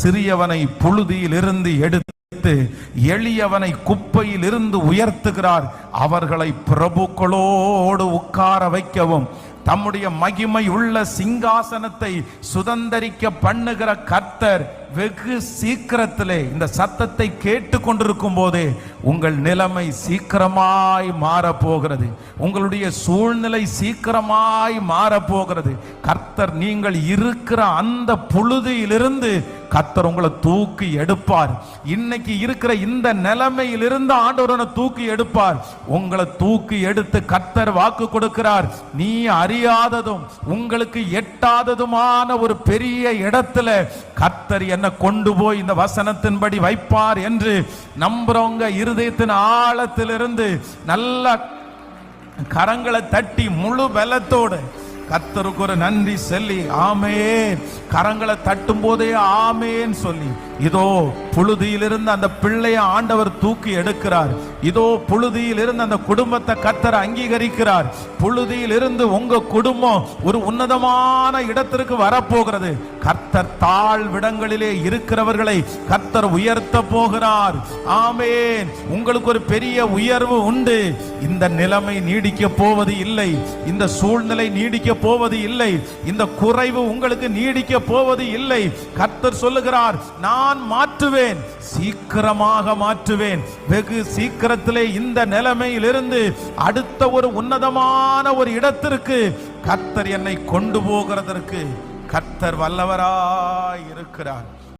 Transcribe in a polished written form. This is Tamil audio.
சிறியவனை புழுதியில் இருந்து எடுத்து எளியவனை குப்பையில் இருந்து உயர்த்துகிறார். அவர்களை பிரபுக்களோடு உட்கார வைக்கவும் தம்முடைய மகிமை உள்ள சிங்காசனத்தை சுதந்தரிக்க பண்ணுகிற கர்த்தர் வெகு சீக்கிரத்திலே, இந்த சத்தத்தை கேட்டு கொண்டிருக்கும் போதே உங்கள் நிலைமை சீக்கிரமாய் மாறப்போகிறது. உங்களுடைய சூழ்நிலை சீக்கிரமாய் மாறப்போகிறது. கர்த்தர் நீங்கள் இருக்கிற அந்த புழுதியிலிருந்து கர்த்தர் உங்களை தூக்கி எடுப்பார். இன்னைக்கு இருக்கிற இந்த நிலைமையிலிருந்து ஆண்டவரை தூக்கி எடுப்பார். உங்களை தூக்கி எடுத்து கர்த்தர் வாக்கு கொடுக்கிறார், நீ அறியாததும் உங்களுக்கு எட்டாததுமான ஒரு பெரிய இடத்துல கர்த்தர் என்ன கொண்டு போய் இந்த வசனத்தின்படி வைப்பார் என்று நம்புறவங்க இருதயத்தின் ஆழத்திலிருந்து நல்ல கரங்களை தட்டி முழு பலத்தோடு கர்த்தருக்கு ஒரு நன்றி சொல்லி ஆமென். கரங்களை தட்டும் போதே ஆமென் சொல்லி, இதோ புழுதியிலிருந்து அந்த பிள்ளையை ஆண்டவர் தூக்கி எடுக்கிறார். இதோ புழுதியிலிருந்து அந்த குடும்பத்தை கர்த்தர் அங்கீகரிக்கிறார். புழுதியிலிருந்து உங்க குடும்பம் ஒரு உன்னதமான இடத்திற்கு வரப்போகிறது. கர்த்தர் தாழ்விடங்களிலே இருக்கிறவர்களை கர்த்தர் உயர்த்த போகிறார். ஆமென். உங்களுக்கு ஒரு பெரிய உயர்வு உண்டு. இந்த நிலைமை நீடிக்க போவது இல்லை. இந்த சூழ்நிலை நீடிக்க போவது இல்லை. இந்த குறைவு உங்களுக்கு நீடிக்க போவது இல்லை. கர்த்தர் சொல்லுகிறார், நான் மாற்றுவேன், சீக்கிரமாக மாற்றுவேன். வெகு சீக்கிரத்திலே இந்த நிலைமையிலிருந்து அடுத்த ஒரு உன்னதமான ஒரு இடத்திற்கு கர்த்தர் என்னை கொண்டு போகிறதற்கு கர்த்தர் வல்லவராய் இருக்கிறார்.